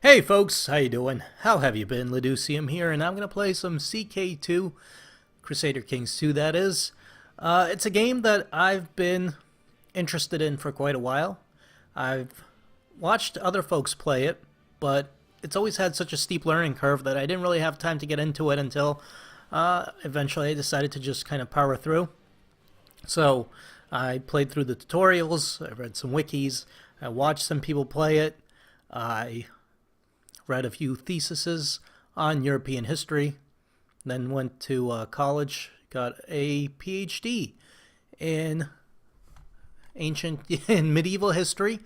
Hey folks, how you doing? How have you been? Leducium here, and I'm going to play some CK2, Crusader Kings 2 that is. It's a game that I've been interested in for quite a while. I've watched other folks play it, but it's always had such a steep learning curve that I didn't really have time to get into it until eventually I decided to just kind of power through. So I played through the tutorials, I read some wikis, I watched some people play it, I read a few theses on European history, then went to college, got a PhD in ancient in medieval history,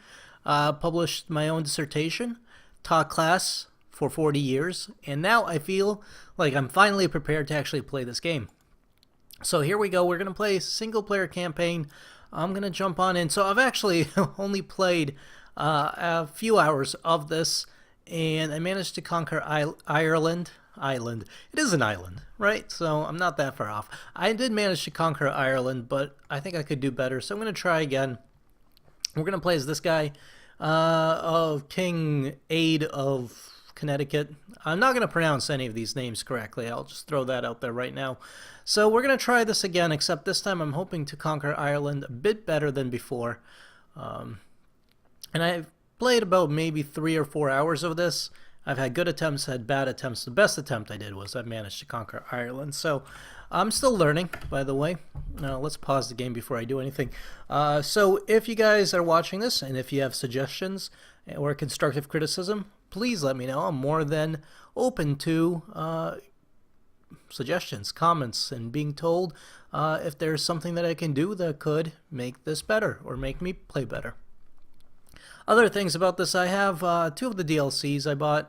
published my own dissertation, taught class for 40 years, and now I feel like I'm finally prepared to actually play this game. So here we go. We're going to play a single player campaign. I'm going to jump on in. So I've actually only played a few hours of this, and I managed to conquer Ireland. Island. It is an island, right? So I'm not that far off. I did manage to conquer Ireland, but I think I could do better. So I'm going to try again. We're going to play as this guy, King Aid of Connecticut. I'm not going to pronounce any of these names correctly. I'll just throw that out there right now. So we're going to try this again, except this time I'm hoping to conquer Ireland a bit better than before. And I've played about maybe 3 or 4 hours of this. I've had good attempts, had bad attempts. The best attempt I did was I managed to conquer Ireland. So I'm still learning, by the way. Now let's pause the game before I do anything. So if you guys are watching this and if you have suggestions or constructive criticism, please let me know. I'm more than open to suggestions, comments, and being told if there's something that I can do that could make this better or make me play better. Other things about this, I have 2 of the DLCs. I bought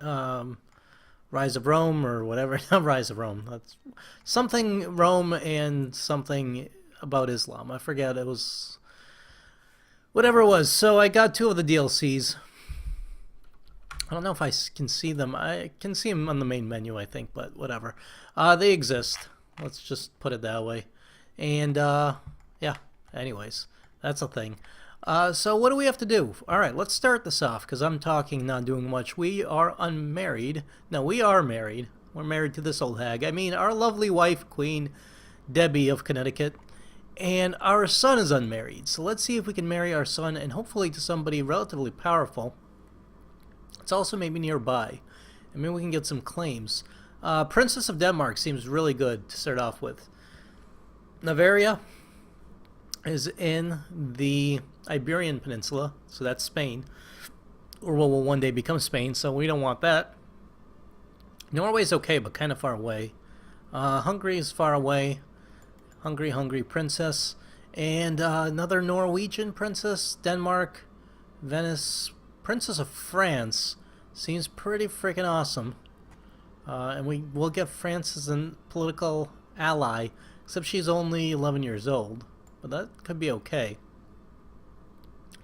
Rise of Rome or whatever. Not Rise of Rome. That's something Rome and something about Islam. I forget. It was whatever it was. So I got 2 of the DLCs. I don't know if I can see them. I can see them on the main menu, I think, but whatever. They exist. Let's just put it that way. And yeah, anyways, that's a thing. So what do we have to do? All right, let's start this off because I'm talking, not doing much. We are unmarried. No, we are married. We're married to this old hag. I mean, our lovely wife, Queen Debbie of Connecticut. And our son is unmarried. So let's see if we can marry our son and hopefully to somebody relatively powerful. It's also maybe nearby. I mean, we can get some claims. Princess of Denmark seems really good to start off with. Bavaria is in the Iberian Peninsula, so that's Spain, or will one day become Spain, so we don't want that. Norway's okay, but kind of far away. Hungary is far away. Hungry princess. And another Norwegian princess. Denmark. Venice. Princess of France seems pretty freaking awesome. And we will get France as a political ally, except she's only 11 years old. But that could be okay.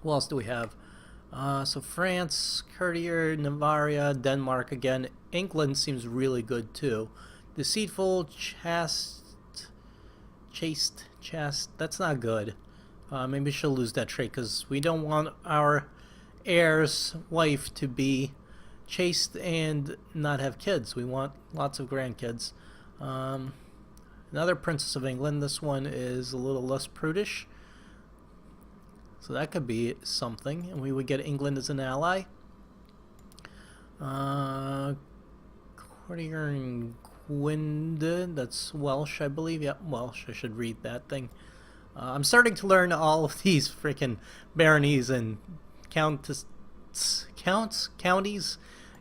What else do we have? So France, Courtier, Navarra, Denmark again. England seems really good too. Deceitful, chaste. That's not good. Maybe she'll lose that trait because we don't want our heir's wife to be chaste and not have kids. We want lots of grandkids. Another Princess of England. This one is a little less prudish. So that could be something. And we would get England as an ally. Courtier and Gwynedd. That's Welsh, I believe. Yep, Welsh. I should read that thing. I'm starting to learn all of these freaking baronies and counties.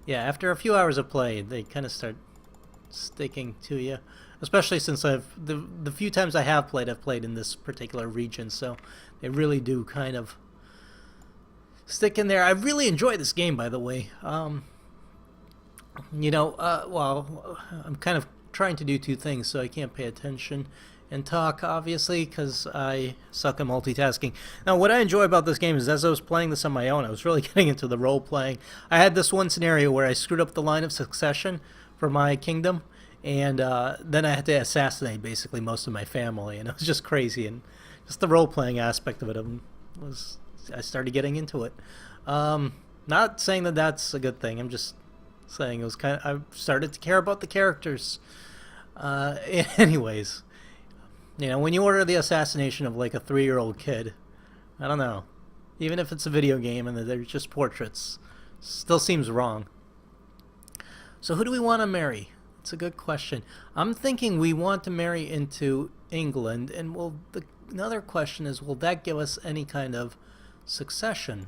Yeah, after a few hours of play, they kind of start sticking to you. Especially since the few times I have played, I've played in this particular region, so they really do kind of stick in there. I really enjoy this game, by the way. Well, I'm kind of trying to do 2 things, so I can't pay attention and talk, obviously, because I suck at multitasking. Now, what I enjoy about this game is as I was playing this on my own, I was really getting into the role-playing. I had this one scenario where I screwed up the line of succession for my kingdom, and then I had to assassinate basically most of my family, and it was just crazy. And just the role-playing aspect of it was, I started getting into it. Not saying that that's a good thing. I'm just saying. It was kind of, I started to care about the characters. Anyways, you know, when you order the assassination of like a 3-year-old kid, I don't know. Even if it's a video game and they're just portraits, still seems wrong. So who do we want to marry? It's a good question. I'm thinking we want to marry into England, and another question is, will that give us any kind of succession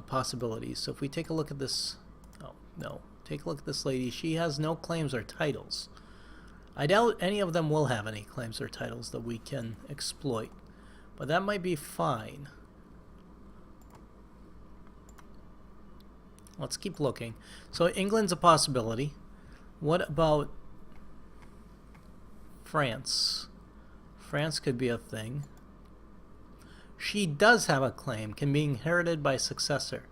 possibilities? So if we take a look at this, oh no, take a look at this lady. She has no claims or titles. I doubt any of them will have any claims or titles that we can exploit, but that might be fine. Let's keep looking. So England's a possibility. What about France? France could be a thing. She does have a claim, can be inherited by successor.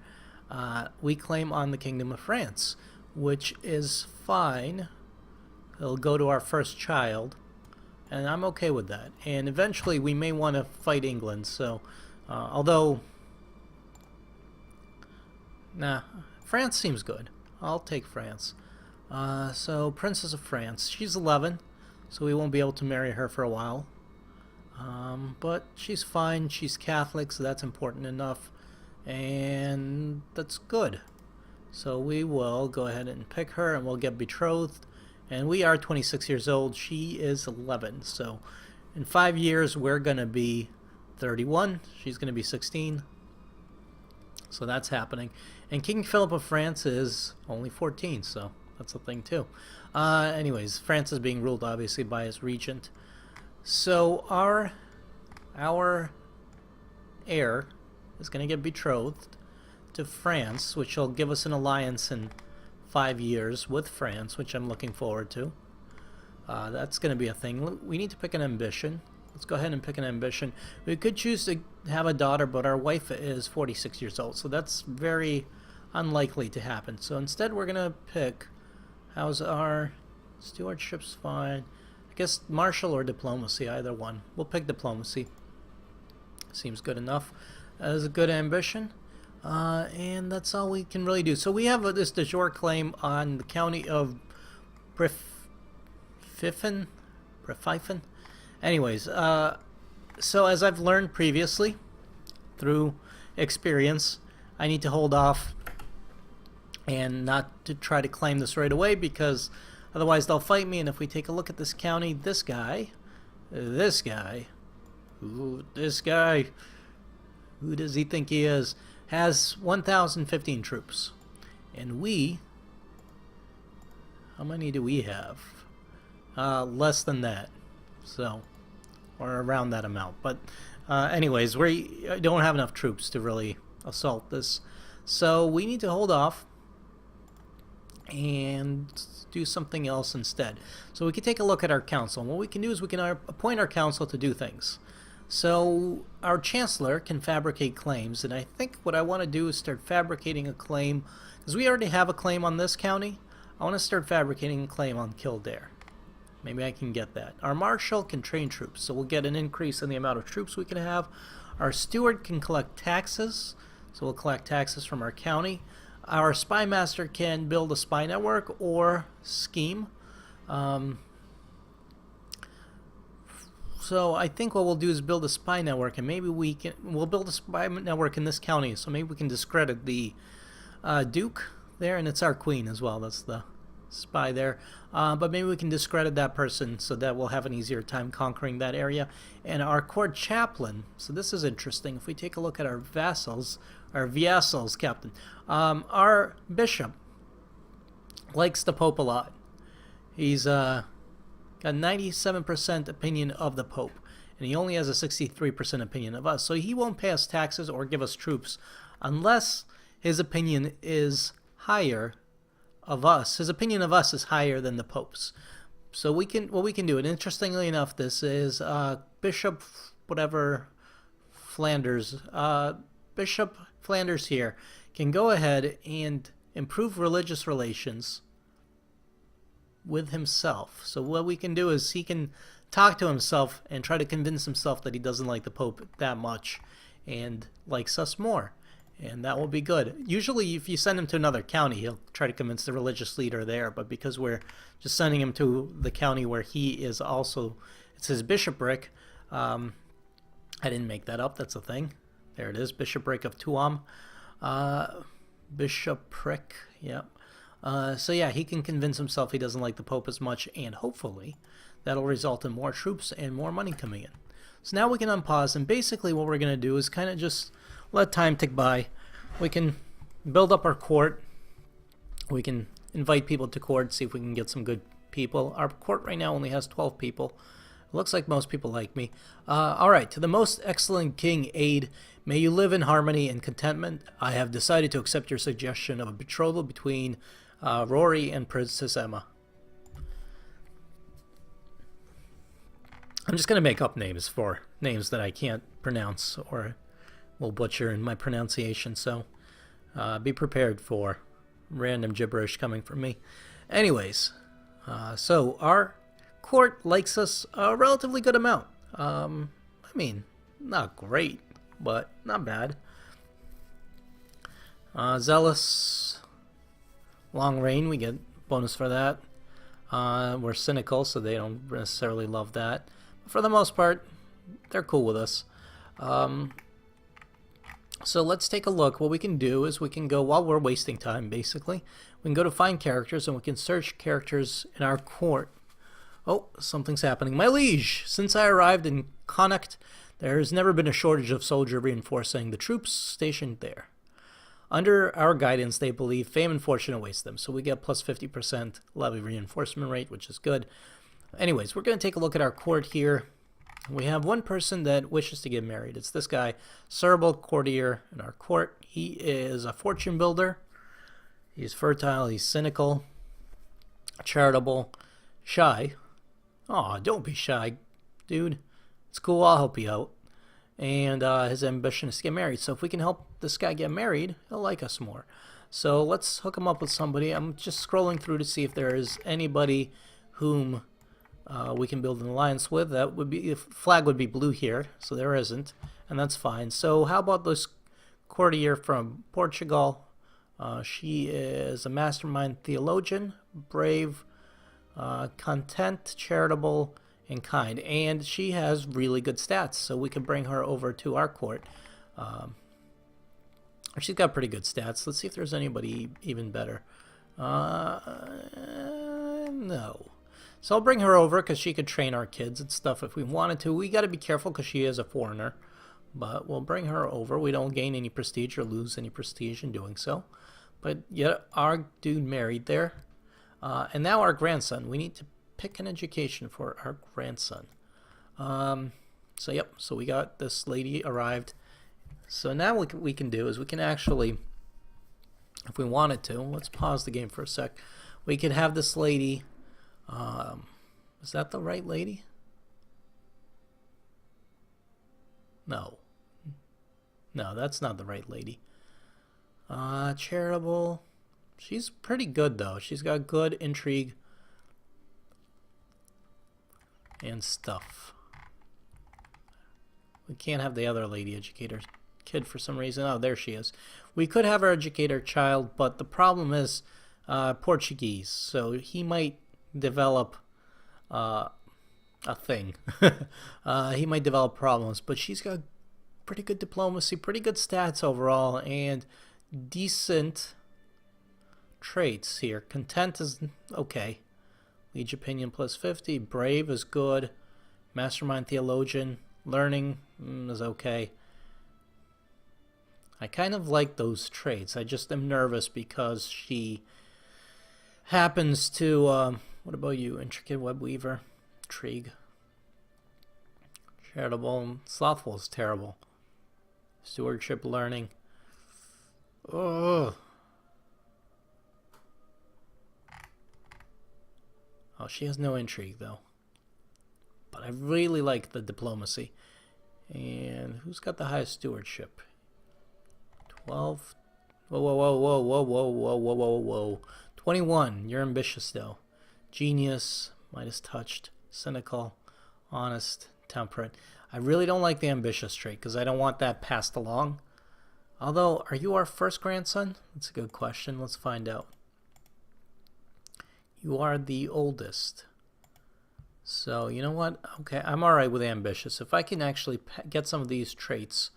We claim on the Kingdom of France, which is fine. It'll go to our first child, and I'm okay with that. And eventually we may want to fight England, so although nah, France seems good. I'll take France. So Princess of France, she's 11, so we won't be able to marry her for a while. But she's fine. She's Catholic, so that's important enough, and that's good. So we will go ahead and pick her, and we'll get betrothed. And we are 26 years old. She is 11. So in 5 years, we're going to be 31. She's going to be 16. So that's happening. And King Philip of France is only 14, so that's a thing too. Anyways, France is being ruled obviously by his regent. So our heir is going to get betrothed to France, which will give us an alliance in 5 years with France, which I'm looking forward to. That's going to be a thing. We need to pick an ambition. Let's go ahead and pick an ambition. We could choose to have a daughter, but our wife is 46 years old, so that's very unlikely to happen. So instead we're going to pick, how's our stewardship's fine. I guess martial or diplomacy, either one. We'll pick diplomacy. Seems good enough. That is a good ambition. And that's all we can really do. So we have this de jure claim on the county of Brefyfen. Anyways, so as I've learned previously through experience, I need to hold off and not to try to claim this right away, because otherwise they'll fight me. And if we take a look at this county, this guy, who does he think he is, has 1,015 troops. And we, how many do we have? Less than that. So, or around that amount. But anyways, we don't have enough troops to really assault this. So we need to hold off and do something else instead. So we can take a look at our council. And what we can do is we can appoint our council to do things. So our chancellor can fabricate claims, and I think what I want to do is start fabricating a claim, because we already have a claim on this county. I want to start fabricating a claim on Kildare. Maybe I can get that. Our marshal can train troops, so we'll get an increase in the amount of troops we can have. Our steward can collect taxes, so we'll collect taxes from our county. Our spy master can build a spy network or scheme. So I think what we'll do is build a spy network, and maybe we'll build a spy network in this county, so maybe we can discredit the Duke there, and it's our queen as well. That's the spy there. But maybe we can discredit that person so that we'll have an easier time conquering that area. And our court chaplain, so this is interesting. If we take a look at our vassals, Captain, our bishop likes the Pope a lot. He's got 97% opinion of the Pope, and he only has a 63% opinion of us. So he won't pay us taxes or give us troops unless his opinion is higher of us. His opinion of us is higher than the Pope's. So what we can do, and interestingly enough, this is Bishop Flanders here can go ahead and improve religious relations with himself. So what we can do is he can talk to himself and try to convince himself that he doesn't like the Pope that much and likes us more. and that will be good. Usually if you send him to another county, he'll try to convince the religious leader there, but because we're just sending him to the county where he is also, it's his bishopric. I didn't make that up, that's a thing. There it is, bishopric of Tuam. Bishopric, yep. So yeah, he can convince himself he doesn't like the Pope as much, and hopefully that'll result in more troops and more money coming in. So now we can unpause, and basically what we're going to do is kind of just let time tick by. We can build up our court. We can invite people to court, see if we can get some good people. Our court right now only has 12 people. It looks like most people like me. Alright, to the most excellent King Aid, may you live in harmony and contentment. I have decided to accept your suggestion of a betrothal between Rory and Princess Emma. I'm just going to make up names for names that I can't pronounce or will butcher in my pronunciation, so be prepared for random gibberish coming from me. Anyways, so our court likes us a relatively good amount. I mean, not great, but not bad. Zealous, long reign, we get bonus for that. We're cynical, so they don't necessarily love that. For the most part, they're cool with us. So let's take a look. What we can do is we can go, while we're wasting time basically, we can go to find characters and we can search characters in our court. Oh, something's happening. My liege, since I arrived in Connacht, there has never been a shortage of soldier reinforcing the troops stationed there. Under our guidance, they believe fame and fortune awaits them, so we get plus 50% levy reinforcement rate, which is good. Anyways, we're going to take a look at our court here. We have one person that wishes to get married. It's this guy, Cerebral Courtier, in our court. He is a fortune builder. He's fertile, he's cynical, charitable, shy. Aw, don't be shy, dude. It's cool, I'll help you out. And his ambition is to get married. So if we can help this guy get married, he'll like us more. So let's hook him up with somebody. I'm just scrolling through to see if there is anybody whom we can build an alliance with. That would be, flag would be blue here, so there isn't, and that's fine. So how about this courtier from Portugal? She is a mastermind theologian, brave, content, charitable, and kind, and she has really good stats, so we can bring her over to our court. She's got pretty good stats. Let's see if there's anybody even better. No. So I'll bring her over because she could train our kids and stuff if we wanted to. We got to be careful because she is a foreigner. But we'll bring her over. We don't gain any prestige or lose any prestige in doing so. But yeah, our dude married there. And now our grandson. We need to pick an education for our grandson. So yep, so we got this lady arrived. So now what we can do is we can actually, if we wanted to, let's pause the game for a sec. We could have this lady... is that the right lady? No. No, that's not the right lady. Charitable. She's pretty good, though. She's got good intrigue and stuff. We can't have the other lady educator kid for some reason. Oh, there she is. We could have our educator child, but the problem is Portuguese, so he might develop a thing. He might develop problems, but she's got pretty good diplomacy, pretty good stats overall, and decent traits here. Content is okay. Liege opinion plus 50. Brave is good. Mastermind theologian. Learning is okay. I kind of like those traits. I just am nervous because she happens to... what about you? Intricate web weaver. Intrigue. Charitable. Slothful is terrible. Stewardship learning. Ugh. Oh, she has no intrigue, though. But I really like the diplomacy. And who's got the highest stewardship? 12. Whoa, whoa, whoa, whoa, whoa, whoa, whoa, whoa, whoa, whoa. 21. You're ambitious, though. Genius. Midas touched. Cynical. Honest. Temperate. I really don't like the ambitious trait because I don't want that passed along. Although, are you our first grandson? That's a good question. Let's find out. You are the oldest. So, you know what? Okay, I'm alright with ambitious. If I can actually get some of these traits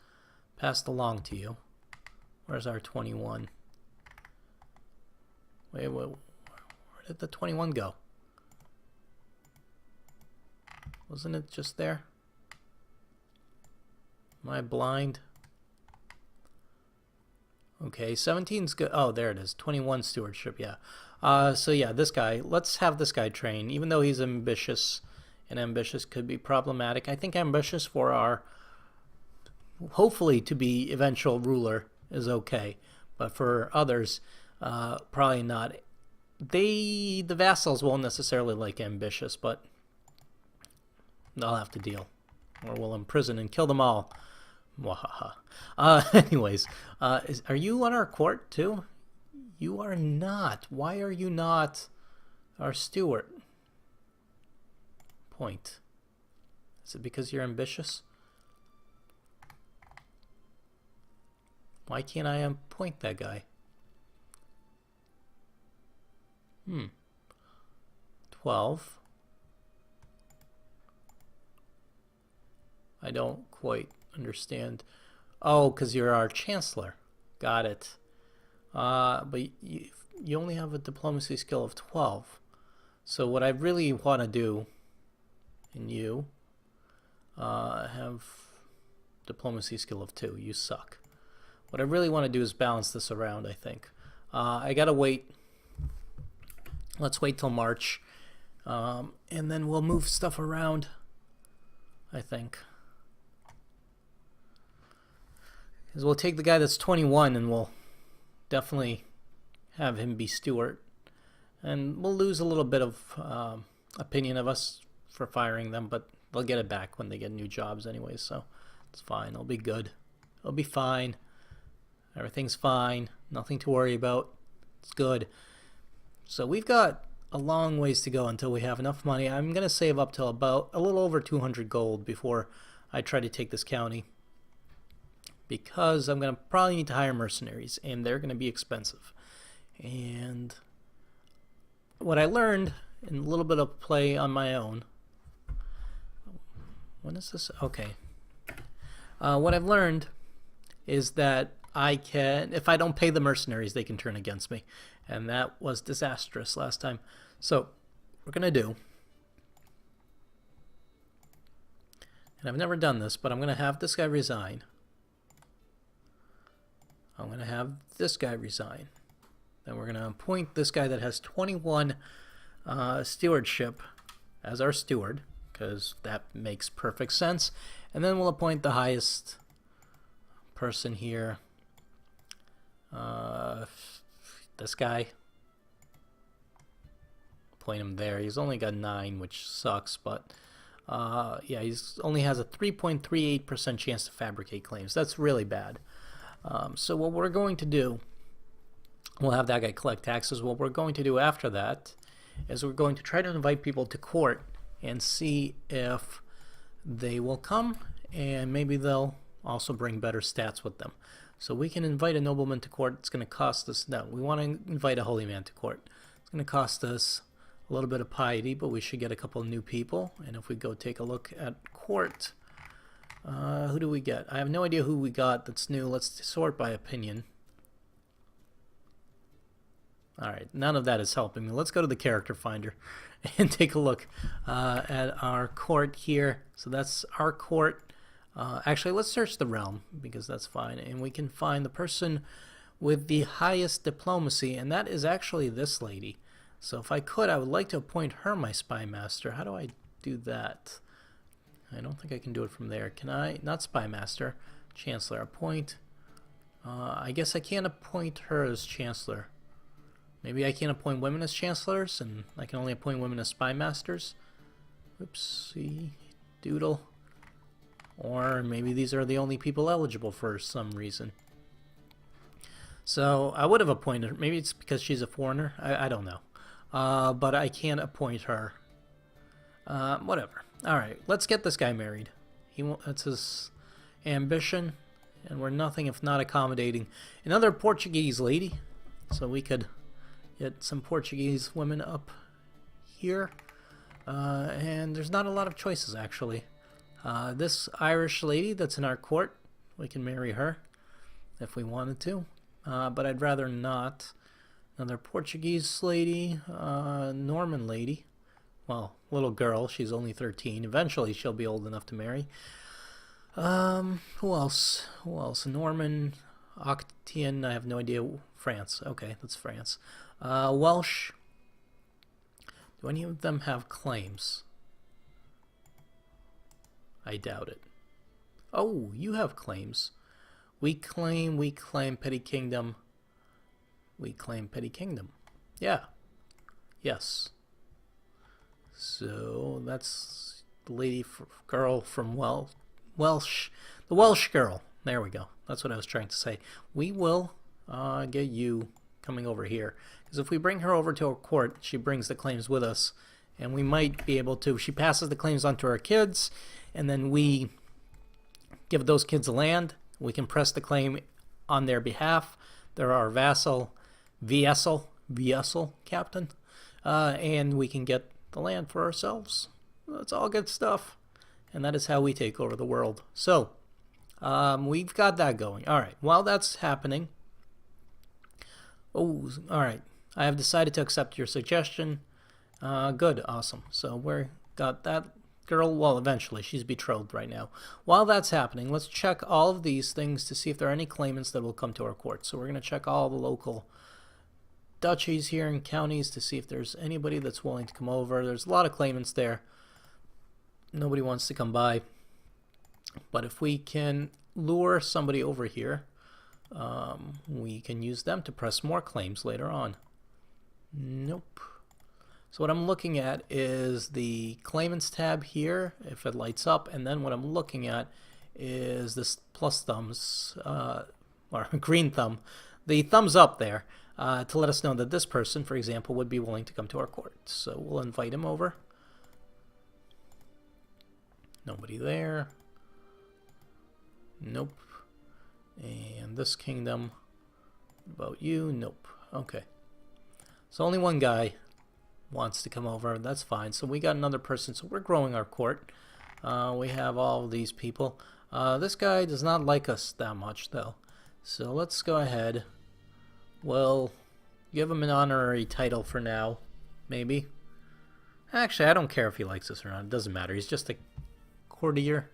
passed along to you. Where's our 21? Wait, where did the 21 go? Wasn't it just there? Am I blind? Okay, 17's good. Oh, there it is. 21 stewardship, yeah. So yeah, this guy, let's have this guy train. Even though he's ambitious, and ambitious could be problematic, I think ambitious for our, hopefully to be eventual ruler is okay. But for others, probably not. The vassals won't necessarily like ambitious, but they'll have to deal. Or we'll imprison and kill them all. Wahaha. Anyways, are you on our court too? You are not. Why are you not our steward? Point. Is it because you're ambitious? Why can't I appoint that guy? 12. I don't quite understand. Oh, because you're our chancellor. Got it. But you only have a diplomacy skill of 12. So what I really want to do, and you have diplomacy skill of 2. You suck. What I really want to do is balance this around, I think. I gotta wait. Let's wait till March. And then we'll move stuff around, I think. Because we'll take the guy that's 21 and we'll definitely have him be steward. And we'll lose a little bit of opinion of us for firing them, but they'll get it back when they get new jobs anyway, so it's fine. It'll be good. It'll be fine. Everything's fine. Nothing to worry about. It's good. So we've got a long ways to go until we have enough money. I'm going to save up till about a little over 200 gold before I try to take this county, because I'm going to probably need to hire mercenaries, and they're going to be expensive. And what I learned in a little bit of play on my own, when is this? Okay. What I've learned is that I can, if I don't pay the mercenaries, they can turn against me. And that was disastrous last time. So, what we're going to do, and I've never done this, but I'm going to have this guy resign. I'm going to have this guy resign. Then we're going to appoint this guy that has 21 stewardship as our steward, because that makes perfect sense. And then we'll appoint the highest person here. This guy. Appoint him there. He's only got 9, which sucks, but yeah, he's only has a 3.38% chance to fabricate claims. That's really bad. So what we're going to do, we'll have that guy collect taxes. What we're going to do after that is we're going to try to invite people to court and see if they will come, and maybe they'll also bring better stats with them. So we can invite a nobleman to court. It's going to cost us, no, we want to invite a holy man to court. It's going to cost us a little bit of piety, but we should get a couple of new people. And if we go take a look at court, who do we get? I have no idea who we got that's new. Let's sort by opinion. Alright, none of that is helping me. Let's go to the character finder and take a look at our court here. So that's our court. Actually, let's search the realm, because that's fine. And we can find the person with the highest diplomacy, and that is actually this lady. So if I could, I would like to appoint her my spy master. How do I do that? I don't think I can do it from there. Can I? Not spy master. Chancellor. Appoint. I guess I can't appoint her as chancellor. Maybe I can't appoint women as chancellors, and I can only appoint women as spy masters. Oopsie doodle. Or maybe these are the only people eligible for some reason. So I would have appointed her. Maybe it's because she's a foreigner. I don't know. But I can't appoint her. Whatever. Alright, let's get this guy married. That's his ambition. and we're nothing if not accommodating another Portuguese lady. So we could get some Portuguese women up here. And there's not a lot of choices, actually. This Irish lady that's in our court, we can marry her if we wanted to. But I'd rather not. Another Portuguese lady, Norman lady. Well, little girl, she's only 13. Eventually she'll be old enough to marry. Who else? Who else? Norman, Octian, I have no idea. France. Okay, that's France. Welsh. Do any of them have claims? I doubt it. Oh, you have claims. We claim Petty Kingdom. We claim Petty Kingdom. Yeah. Yes. So that's the lady, girl from Welsh. The Welsh girl. There we go. That's what I was trying to say. We will get you coming over here. Because if we bring her over to our court, she brings the claims with us. And we might be able to, she passes the claims on to our kids, and then we give those kids land. We can press the claim on their behalf. They're our vassal captain. And we can get the land for ourselves. That's all good stuff. And that is how we take over the world. So, we've got that going. Alright, while that's happening... Oh, alright. I have decided to accept your suggestion. Good, awesome. So we got that girl. Well, eventually, she's betrothed right now. While that's happening, let's check all of these things to see if there are any claimants that will come to our court. So we're going to check all the local duchies here and counties to see if there's anybody that's willing to come over. There's a lot of claimants there. Nobody wants to come by. But if we can lure somebody over here, we can use them to press more claims later on. Nope. So what I'm looking at is the claimants tab here, if it lights up, and then what I'm looking at is this plus thumbs, or green thumb, the thumbs up there, to let us know that this person, for example, would be willing to come to our court. So we'll invite him over. Nobody there. Nope. And this kingdom, what about you? Nope. Okay. So only one guy wants to come over. That's fine. So we got another person. So we're growing our court. We have all of these people. This guy does not like us that much, though. So let's go ahead. We'll give him an honorary title for now. Maybe. Actually, I don't care if he likes us or not. It doesn't matter. He's just a courtier.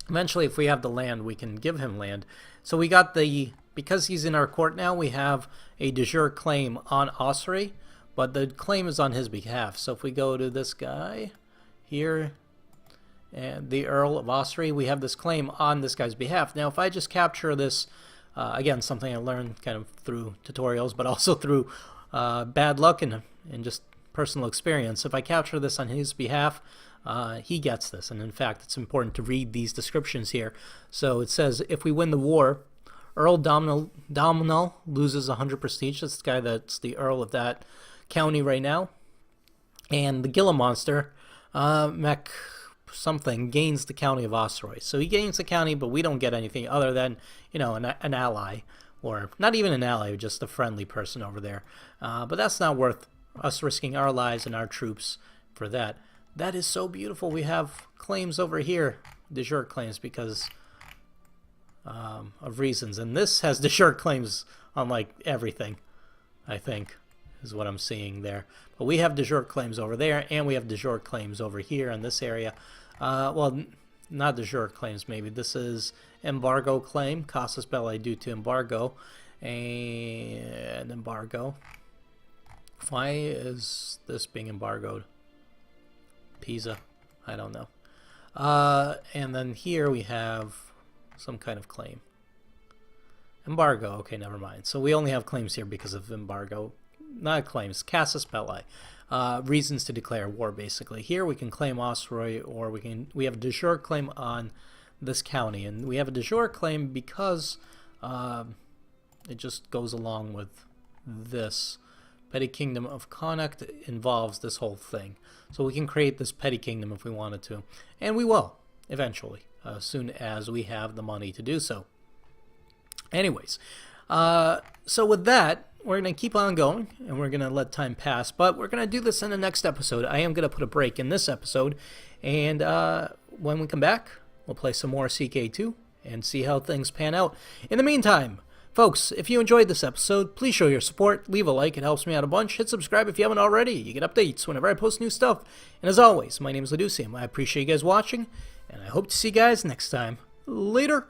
Eventually, if we have the land, we can give him land. So we got the... Because he's in our court now, we have a de jure claim on Ossory, but the claim is on his behalf. So if we go to this guy here, and the Earl of Ossory, we have this claim on this guy's behalf. Now, if I just capture this, again, something I learned kind of through tutorials, but also through bad luck and just personal experience. If I capture this on his behalf, he gets this. And in fact, it's important to read these descriptions here. So it says, if we win the war, Earl Domhnall loses 100 prestige. That's the guy that's the Earl of that county right now. And the Gila monster, Mech something, gains the county of Ossory. So he gains the county, but we don't get anything other than, you know, an ally. Or not even an ally, just a friendly person over there. But that's not worth us risking our lives and our troops for that. That is so beautiful. We have claims over here, de jure claims, because... of reasons, and this has de jure claims on like everything, I think, is what I'm seeing there. But we have de jure claims over there, and we have de jure claims over here in this area. Well, not de jure claims, maybe. This is embargo claim, casus belli due to embargo, and embargo. Why is this being embargoed? Pisa, I don't know. And then here we have some kind of claim. Embargo. Okay, never mind. So we only have claims here because of embargo. Not claims. Casus belli. Reasons to declare war, basically. Here we can claim Ossory, or we have a de jure claim on this county. And we have a de jure claim because it just goes along with this. Petty Kingdom of Connacht involves this whole thing. So we can create this petty kingdom if we wanted to. And we will. eventually, as soon as we have the money to do so. Anyways, so with that, we're going to keep on going, and we're going to let time pass, but we're going to do this in the next episode. I am going to put a break in this episode, and when we come back, we'll play some more CK2 and see how things pan out. In the meantime, folks, if you enjoyed this episode, please show your support, leave a like, it helps me out a bunch, hit subscribe if you haven't already, you get updates whenever I post new stuff, and as always, my name is Laducium. I appreciate you guys watching, and I hope to see you guys next time. Later!